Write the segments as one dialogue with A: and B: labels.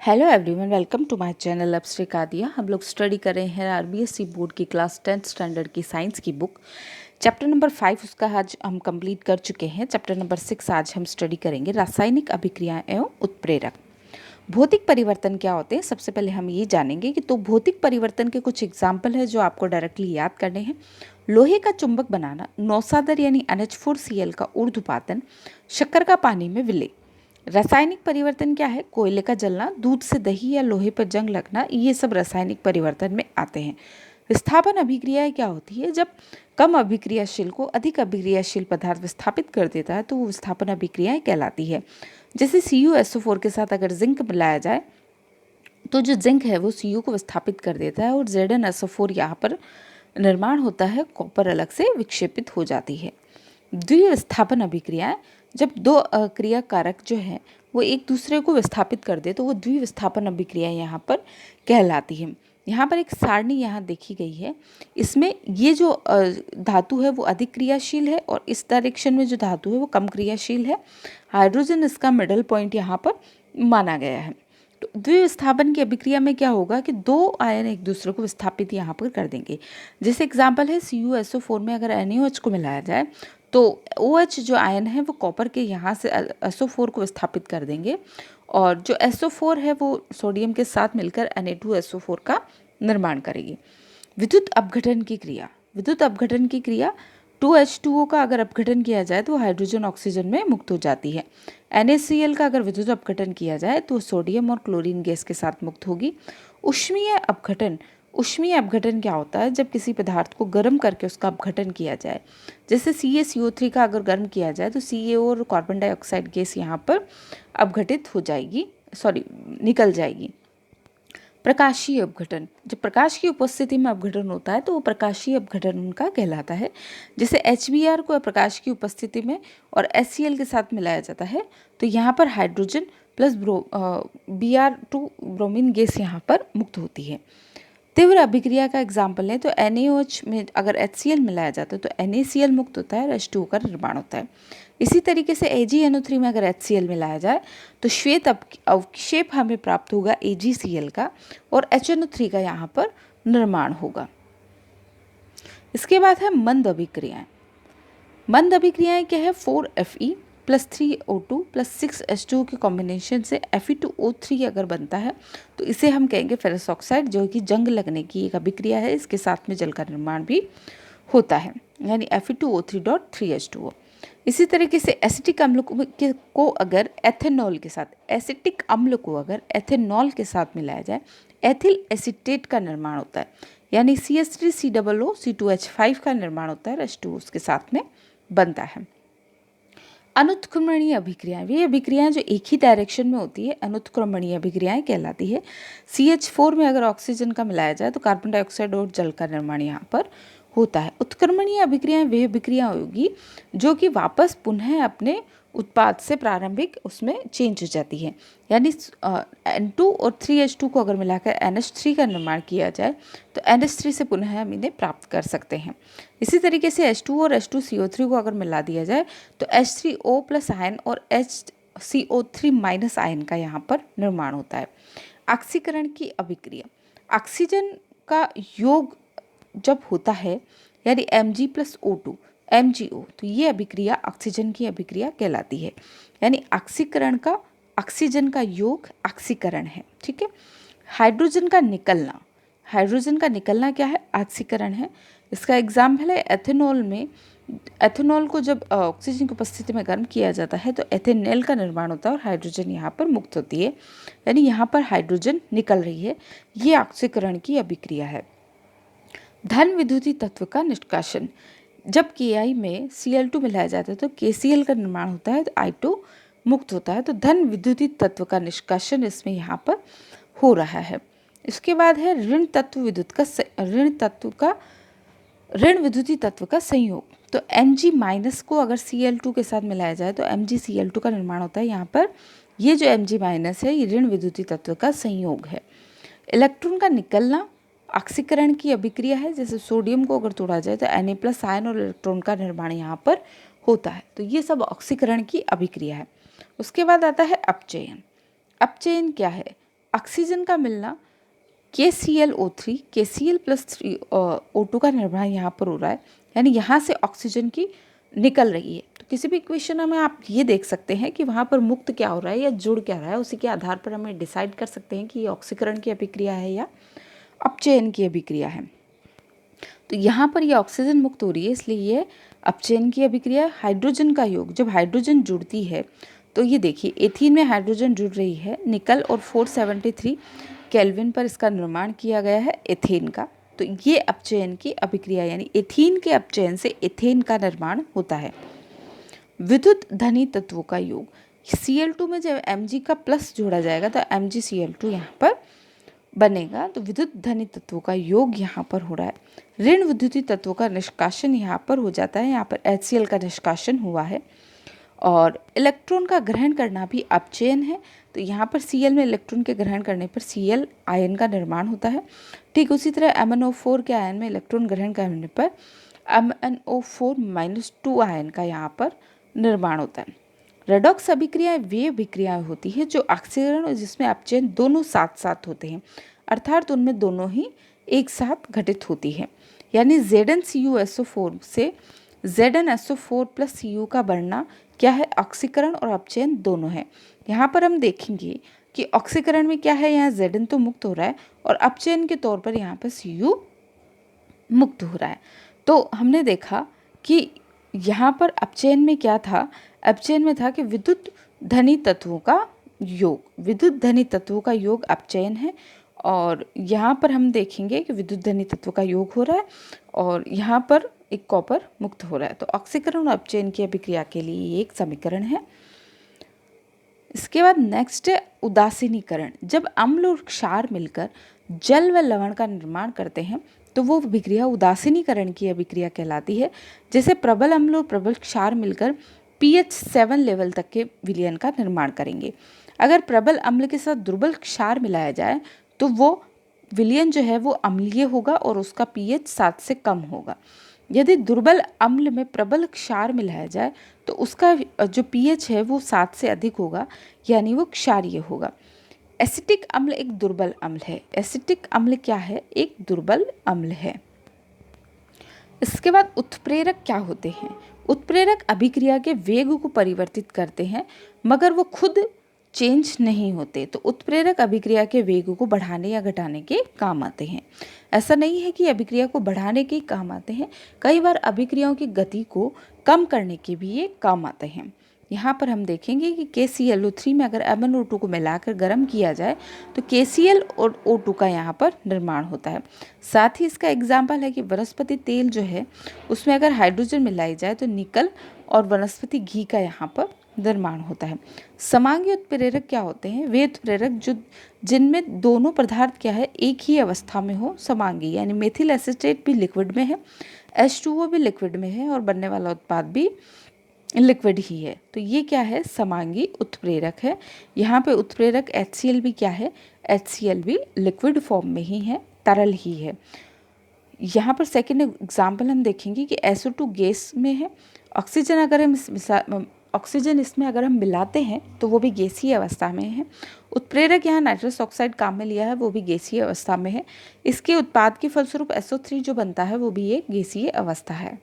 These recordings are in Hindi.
A: Hello everyone, welcome to my channel अब कादिया। हम लोग स्टडी कर रहे हैं आरबीएसई बोर्ड की क्लास 10th स्टैंडर्ड की साइंस की बुक। चैप्टर नंबर 5 उसका आज हम कंप्लीट कर चुके हैं। चैप्टर नंबर 6 आज हम स्टडी करेंगे, रासायनिक अभिक्रियाएं एवं उत्प्रेरक। भौतिक परिवर्तन क्या होते हैं, सबसे पहले हम ये जानेंगे कि तो भौतिक परिवर्तन के कुछ एग्जाम्पल है जो आपको डायरेक्टली याद करने हैं। लोहे का चुंबक बनाना, नौसादर यानी NH4Cl का ऊर्ध्वपातन, शक्कर का पानी में विलय। रासायनिक परिवर्तन क्या है, कोयले का जलना, दूध से दही या लोहे पर जंग लगना, ये सब रासायनिक परिवर्तन में आते हैं। विस्थापन अभिक्रियाएं क्या होती है, जब कम अभिक्रियाशील को अधिक अभिक्रियाशील पदार्थ विस्थापित कर देता है तो वो विस्थापन अभिक्रियाएं कहलाती है। जैसे CuSO4 के साथ अगर जिंक मिलाया जाए तो जो जिंक है वो Cu को विस्थापित कर देता है और ZnSO4 यहाँ पर निर्माण होता है, कॉपर अलग से विक्षेपित हो जाती है। द्विविस्थापन अभिक्रियाएं, जब दो क्रिया कारक जो है वो एक दूसरे को विस्थापित कर दे तो वो द्विविस्थापन अभिक्रियाएं यहाँ पर कहलाती है। यहाँ पर एक सारणी यहाँ देखी गई है, इसमें ये जो धातु है वो अधिक क्रियाशील है और इस डायरेक्शन में जो धातु है वो कम क्रियाशील है। हाइड्रोजन इसका मिडल पॉइंट यहाँ पर माना गया है। तो द्विविस्थापन की अभिक्रिया में क्या होगा कि दो आयन एक दूसरे को विस्थापित यहाँ पर कर देंगे। जैसे एग्जाम्पल है CuSO4 में अगर NaOH को मिलाया जाए तो OH जो आयन है वो कॉपर के यहाँ से SO4 को विस्थापित कर देंगे और जो SO4 है वो सोडियम के साथ मिलकर Na2SO4 का निर्माण करेगी। विद्युत अपघटन की क्रिया, विद्युत अपघटन की क्रिया 2H2O का अगर अपघटन किया जाए तो हाइड्रोजन ऑक्सीजन में मुक्त हो जाती है। NaCl का अगर विद्युत अपघटन किया जाए तो सोडियम और क्लोरीन गैस के साथ मुक्त होगी। ऊष्मीय अपघटन, ऊष्मीय अपघटन क्या होता है, जब किसी पदार्थ को गर्म करके उसका अपघटन किया जाए। जैसे CaCO3 का अगर गर्म किया जाए तो CaO और कार्बन डाइऑक्साइड गैस यहाँ पर अपघटित हो जाएगी, निकल जाएगी। प्रकाशीय अपघटन, जब प्रकाश की उपस्थिति में अपघटन होता है तो वो प्रकाशीय अपघटन उनका कहलाता है। जैसे HBr को प्रकाश की उपस्थिति में और HCl के साथ मिलाया जाता है तो यहाँ पर hydrogen plus Br2 bromine gas यहाँ पर मुक्त होती है। तीव्र अभिक्रिया का एग्जाम्पल है तो NaOH में अगर HCl मिलाया जाता है तो NaCl मुक्त होता है और H2O का निर्माण होता है। इसी तरीके से AgNO3 में अगर HCl मिलाया जाए तो श्वेत अवक्षेप हमें प्राप्त होगा AgCl का और HNO3 का यहाँ पर निर्माण होगा। इसके बाद है मंद अभिक्रियाएं। मंद अभिक्रियाएं क्या है, 4Fe plus 3O2 plus 6H2O के कॉम्बिनेशन से Fe2O3 अगर बनता है तो इसे हम कहेंगे फेरस ऑक्साइड, जो कि जंग लगने की एक अभिक्रिया है। इसके साथ में जल का निर्माण भी होता है, यानी Fe2O3.3H2O। इसी तरीके से एसिटिक अम्ल को अगर एथेनॉल के साथ, एसिटिक अम्ल को अगर एथेनॉल के साथ मिलाया जाए, एथिल एसीटेट का निर्माण होता है, यानी CH3COO C2H5 का निर्माण होता है, H2O उसके साथ में बनता है। अनुत्क्रमणीय अभिक्रियाएं, वे अभिक्रियाएं जो एक ही डायरेक्शन में होती है अनुत्क्रमणीय अभिक्रियाएं कहलाती है। CH4 में अगर ऑक्सीजन का मिलाया जाए तो कार्बन डाइऑक्साइड और जल का निर्माण यहाँ पर होता है। उत्क्रमणीय अभिक्रियाएं वे अभिक्रियाएं होगी जो कि वापस पुनः अपने उत्पाद से प्रारंभिक उसमें चेंज हो जाती है, यानी N2 और 3H2 को अगर मिलाकर NH3 का निर्माण किया जाए तो NH3 से पुनः हम इन्हें प्राप्त कर सकते हैं। इसी तरीके से H2 और H2CO3 को अगर मिला दिया जाए तो H3O प्लस आयन और HCO3 माइनस आयन का यहाँ पर निर्माण होता है। ऑक्सीकरण की अभिक्रिया, ऑक्सीजन का योग जब होता है यानी Mg प्लस O2 MgO, तो ये अभिक्रिया ऑक्सीजन की अभिक्रिया कहलाती है, यानी ऑक्सीकरण का, ऑक्सीजन का योग ऑक्सीकरण है। ठीक है। हाइड्रोजन का निकलना, हाइड्रोजन का निकलना क्या है, ऑक्सीकरण है। इसका एग्जाम्पल है एथेनॉल में, एथेनॉल को जब ऑक्सीजन की उपस्थिति में गर्म किया जाता है तो एथेनॉल का निर्माण होता है और हाइड्रोजन यहाँ पर मुक्त होती है, यानी यहाँ पर हाइड्रोजन निकल रही है, ये ऑक्सीकरण की अभिक्रिया है। धन विद्युतीय तत्व का निष्कासन, जब Ki में Cl2 मिलाया जाता है तो KCl का निर्माण होता है तो I2 मुक्त होता है, तो धन विद्युतीय तत्व का निष्कासन इसमें यहाँ पर हो रहा है। इसके बाद है ऋण तत्व विद्युत का, ऋण विद्युतीय तत्व का संयोग, तो Mg माइनस को अगर Cl2 के साथ मिलाया जाए तो MgCl2 का निर्माण होता है। यहाँ पर ये जो Mg माइनस है ये ऋण विद्युतीय तत्व का संयोग है। इलेक्ट्रॉन का निकलना ऑक्सीकरण की अभिक्रिया है, जैसे सोडियम को अगर तोड़ा जाए तो Na प्लस आयन और इलेक्ट्रॉन का निर्माण यहाँ पर होता है, तो ये सब ऑक्सीकरण की अभिक्रिया है। उसके बाद आता है अपचयन। अपचयन क्या है, ऑक्सीजन का मिलना KClO3 KCl प्लस O2 का निर्माण यहाँ पर हो रहा है, यानी यहाँ से ऑक्सीजन की निकल रही है। तो किसी भी इक्वेशन में आप ये देख सकते हैं कि वहाँ पर मुक्त क्या हो रहा है या जुड़ क्या रहा है, उसी के आधार पर हमें डिसाइड कर सकते हैं कि ये ऑक्सीकरण की अभिक्रिया है या अपचयन की अभिक्रिया है। तो यहाँ पर ये ऑक्सीजन मुक्त हो रही है, इसलिए ये अपचयन की अभिक्रिया। हाइड्रोजन का योग, जब हाइड्रोजन जुड़ती है तो ये देखिए एथीन में हाइड्रोजन जुड़ रही है, निकल और 473 केल्विन पर इसका निर्माण किया गया है एथेन का। तो ये अपचयन की अभिक्रिया, यानी एथीन के अपचयन से एथेन का निर्माण होता है। विद्युत धनी तत्वों का योग, Cl2 में जब Mg का प्लस जोड़ा जाएगा तो MgCl2 यहाँ पर बनेगा। तो विद्युत धनी तत्वों का योग यहाँ पर हो रहा है। ऋण विद्युतीय तत्वों का निष्कासन यहाँ पर हो जाता है, यहाँ पर HCl का निष्कासन हुआ है। और इलेक्ट्रॉन का ग्रहण करना भी अपचयन है, तो यहाँ पर Cl में इलेक्ट्रॉन के ग्रहण करने पर Cl आयन का निर्माण होता है। ठीक उसी तरह MnO4 के आयन में इलेक्ट्रॉन ग्रहण करने पर MnO4-2 आयन का यहाँ पर निर्माण होता है। रेडॉक्स अभिक्रियाएं वे अभिक्रियाएं होती है जो ऑक्सीकरण और जिसमें अपचयन दोनों साथ साथ होते हैं, अर्थात उनमें दोनों ही एक साथ घटित होती है। यानी ZnCuSO4 से ZnSO4 प्लस Cu का बनना क्या है, ऑक्सीकरण और अपचयन दोनों है। यहाँ पर हम देखेंगे कि ऑक्सीकरण में क्या है, यहाँ Zn तो मुक्त हो रहा है और अपचयन के तौर पर यहाँ पर Cu मुक्त हो रहा है। तो हमने देखा कि यहाँ पर अपचयन में क्या था, अपचयन में था कि विद्युत धनी तत्वों का योग, विद्युत धनी तत्वों का योग अपचयन है। और यहाँ पर हम देखेंगे कि विद्युत धनी तत्वों का योग हो रहा है और यहाँ पर एक कॉपर मुक्त हो रहा है। तो ऑक्सीकरण और अपचयन की अभिक्रिया के लिए ये एक समीकरण है। इसके बाद नेक्स्ट है उदासीनीकरण। जब अम्ल और क्षार मिलकर जल व लवण का निर्माण करते हैं तो वो अभिक्रिया उदासीनीकरण की अभिक्रिया कहलाती है। जैसे प्रबल अम्ल और प्रबल क्षार मिलकर pH 7 लेवल तक के विलयन का निर्माण करेंगे। अगर प्रबल अम्ल के साथ दुर्बल क्षार मिलाया जाए तो वो विलयन जो है वो अम्लीय होगा और उसका pH 7 से कम होगा। यदि दुर्बल अम्ल में प्रबल क्षार मिलाया जाए तो उसका जो pH है वो 7 से अधिक होगा, यानी वो क्षारीय होगा। एसिटिक अम्ल एक दुर्बल अम्ल है। एसिटिक अम्ल क्या है, एक दुर्बल अम्ल है। इसके बाद उत्प्रेरक क्या होते हैं। उत्प्रेरक अभिक्रिया के वेग को परिवर्तित करते हैं मगर वो खुद चेंज नहीं होते। तो उत्प्रेरक अभिक्रिया के वेग को बढ़ाने या घटाने के काम आते हैं। ऐसा नहीं है कि अभिक्रिया को बढ़ाने के काम आते हैं, कई बार अभिक्रियाओं की गति को कम करने के भी ये काम आते हैं। यहाँ पर हम देखेंगे कि KClO3 में अगर MnO2 को मिलाकर गर्म किया जाए तो KCl और O2 का यहाँ पर निर्माण होता है। साथ ही इसका एग्जाम्पल है कि वनस्पति तेल जो है उसमें अगर हाइड्रोजन मिलाई जाए तो निकल और वनस्पति घी का यहाँ पर निर्माण होता है। समांगी उत्प्रेरक क्या होते हैं, वे उत्प्रेरक जो जिनमें दोनों पदार्थ क्या है एक ही अवस्था में हो, समांगी, यानी मेथिल एसीटेट भी लिक्विड में है, H2O भी लिक्विड में है और बनने वाला उत्पाद भी लिक्विड ही है। तो ये क्या है, समांगी उत्प्रेरक है। यहाँ पे उत्प्रेरक HCl भी क्या है, HCl भी लिक्विड फॉर्म में ही है, तरल ही है। यहाँ पर सेकेंड एग्जाम्पल हम देखेंगे कि SO2 गैस में है। ऑक्सीजन अगर हम ऑक्सीजन इसमें अगर हम मिलाते हैं तो वो भी गैसीय अवस्था में है। उत्प्रेरक यहाँ नाइट्रस ऑक्साइड काम में लिया है, वो भी गैसीय अवस्था में है। इसके उत्पाद के फलस्वरूप SO3 जो बनता है वो भी एक गैसीय अवस्था है।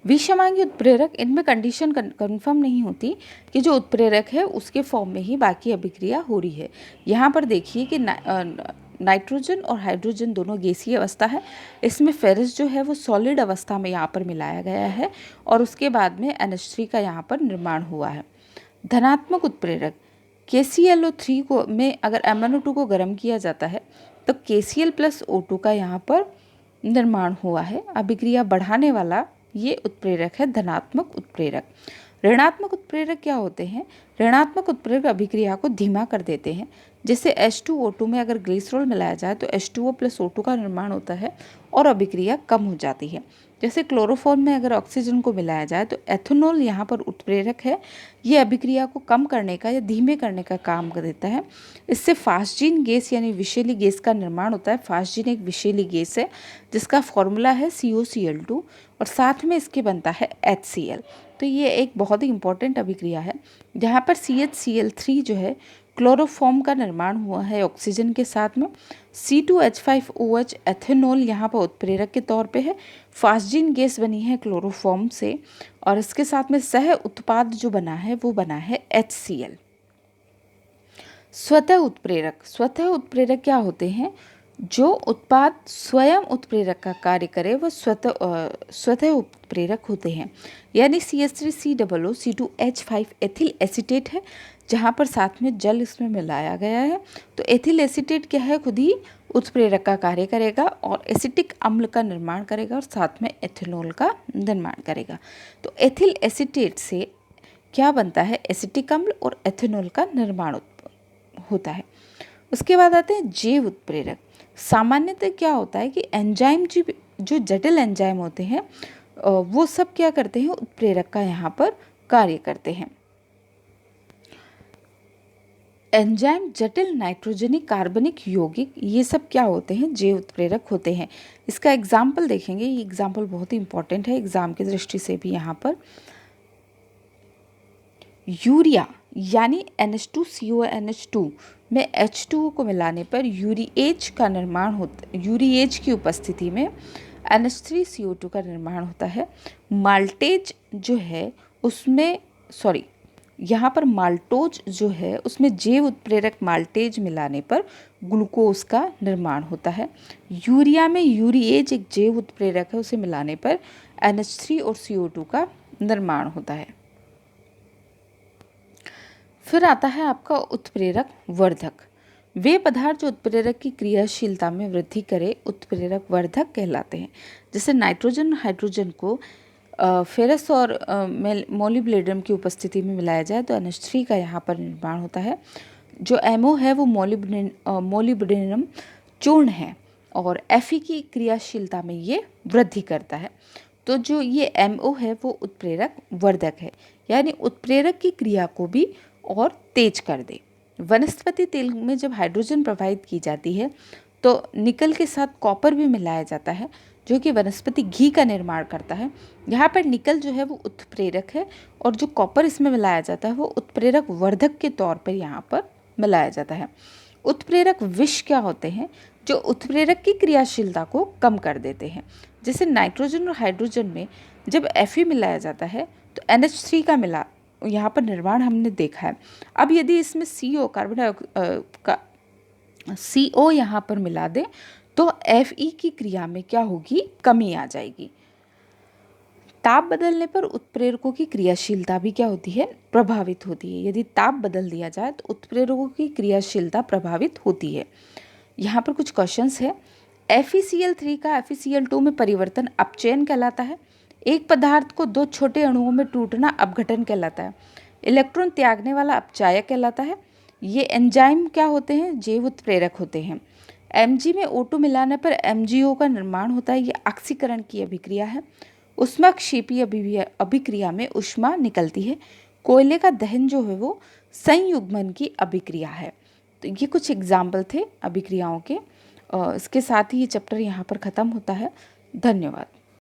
A: विषमांगी उत्प्रेरक, इनमें कंडीशन कंफर्म नहीं होती कि जो उत्प्रेरक है उसके फॉर्म में ही बाकी अभिक्रिया हो रही है। यहाँ पर देखिए कि नाइट्रोजन और हाइड्रोजन दोनों गैसीय अवस्था है। इसमें फेरस जो है वो सॉलिड अवस्था में यहाँ पर मिलाया गया है और उसके बाद में NH3 का यहाँ पर निर्माण हुआ है। धनात्मक उत्प्रेरक, KClO3 को में अगर MnO2 को गर्म किया जाता है तो KCl प्लस O2 का यहाँ पर निर्माण हुआ है। अभिक्रिया बढ़ाने वाला ये उत्प्रेरक है धनात्मक उत्प्रेरक। ऋणात्मक उत्प्रेरक क्या होते हैं, ऋणात्मक उत्प्रेरक अभिक्रिया को धीमा कर देते हैं। जैसे H2O2 में अगर ग्लिसरॉल मिलाया जाए तो H2O प्लस O2 का निर्माण होता है और अभिक्रिया कम हो जाती है। जैसे क्लोरोफॉर्म में अगर ऑक्सीजन को मिलाया जाए तो एथेनॉल यहाँ पर उत्प्रेरक है, ये अभिक्रिया को कम करने का या धीमे करने का काम कर देता है। इससे फास्जीन गैस यानी विषैली गैस का निर्माण होता है। फास्जीन एक विषैली गैस है जिसका फॉर्मूला है COCl2 और साथ में इसके बनता है HCl। तो ये एक बहुत ही इंपॉर्टेंट अभिक्रिया है जहाँ पर CHCl3 जो है क्लोरोफॉर्म का निर्माण हुआ है ऑक्सीजन के साथ में। C2H5OH एथेनॉल यहाँ पर उत्प्रेरक के तौर पे है। फास्जिन गैस बनी है क्लोरोफॉर्म से और इसके साथ में सह उत्पाद जो बना है वो बना है HCl। स्वतः उत्प्रेरक क्या होते हैं? जो उत्पाद स्वयं उत्प्रेरक का कार्य करे वह स्वतः उत्प्रेरक होते हैं। यानी CH3COO C2H5 एथिल एसीटेट है, जहाँ पर साथ में जल इसमें मिलाया गया है। तो एथिल एसीटेट क्या है? खुद ही उत्प्रेरक का कार्य करेगा और एसिटिक अम्ल का निर्माण करेगा और साथ में एथेनॉल का निर्माण करेगा। तो एथिल एसीटेट से क्या बनता है? एसिटिक अम्ल और एथेनॉल का निर्माण होता है। उसके बाद आते हैं जैव उत्प्रेरक। सामान्यतः क्या होता है कि एंजाइम जो जटिल एंजाइम होते हैं वो सब क्या करते हैं? उत्प्रेरक का यहाँ पर कार्य करते हैं। एंजाइम जटिल नाइट्रोजनिक कार्बनिक यौगिक ये सब क्या होते हैं? जैव उत्प्रेरक होते हैं। इसका एग्जाम्पल देखेंगे, ये एग्जाम्पल बहुत ही इंपॉर्टेंट है एग्जाम की दृष्टि से भी। यहाँ पर यूरिया यानी NH2CONH2 में H2O को मिलाने पर यूरिएज का निर्माण होता, यूरिएज की उपस्थिति में NH3CO2 का निर्माण होता है। माल्टेज जो है उसमें यहाँ पर माल्टोज जो है उसमें जैव उत्प्रेरक माल्टेज मिलाने पर ग्लूकोज का निर्माण होता है। यूरिया में यूरिएज एक जैव उत्प्रेरक है, उसे मिलाने पर NH3 और CO2 का निर्माण होता है। फिर आता है आपका उत्प्रेरक वर्धक। वे पदार्थ जो उत्प्रेरक की क्रियाशीलता में वृद्धि करे उत्प्रेरक वर्धक कहलाते हैं। जैसे नाइट्रोजन हाइड्रोजन को फेरस और मोलिब्डेनम की उपस्थिति में मिलाया जाए तो NH3 का यहाँ पर निर्माण होता है। जो MO है वो मोलिब्डेनम चूर्ण है और Fe की क्रियाशीलता में ये वृद्धि करता है। तो जो ये MO है वो उत्प्रेरक वर्धक है, यानी उत्प्रेरक की क्रिया को भी और तेज कर दे। वनस्पति तेल में जब हाइड्रोजन प्रवाहित की जाती है तो निकल के साथ कॉपर भी मिलाया जाता है जो कि वनस्पति घी का निर्माण करता है। यहाँ पर निकल जो है वो उत्प्रेरक है और जो कॉपर इसमें मिलाया जाता है वो उत्प्रेरक वर्धक के तौर पर यहाँ पर मिलाया जाता है। उत्प्रेरक विष क्या होते हैं? जो उत्प्रेरक की क्रियाशीलता को कम कर देते हैं। जैसे नाइट्रोजन और हाइड्रोजन में जब Fe मिलाया जाता है तो NH3 का यहाँ पर निर्माण हमने देखा है। अब यदि इसमें CO CO यहाँ पर मिला दें तो Fe की क्रिया में क्या होगी? कमी आ जाएगी। ताप बदलने पर उत्प्रेरकों की क्रियाशीलता भी क्या होती है? प्रभावित होती है। यदि ताप बदल दिया जाए तो उत्प्रेरकों की क्रियाशीलता प्रभावित होती है। यहाँ पर कुछ क्वेश्चंस है। FeCl3 का FeCl2 में परिवर्तन अपचयन कहलाता है। एक पदार्थ को दो छोटे अणुओं में टूटना अपघटन कहलाता है। इलेक्ट्रॉन त्यागने वाला अपचायक कहलाता है। ये एंजाइम क्या होते हैं? जैव उत्प्रेरक होते हैं। Mg में O2 मिलाने पर MgO का निर्माण होता है, ये ऑक्सीकरण की अभिक्रिया है। ऊष्माक्षेपी अभिक्रिया में ऊष्मा निकलती है। कोयले का दहन जो है वो संयुग्मन की अभिक्रिया है। तो ये कुछ एग्जाम्पल थे अभिक्रियाओं के। इसके साथ ही ये चैप्टर यहाँ पर ख़त्म होता है। धन्यवाद।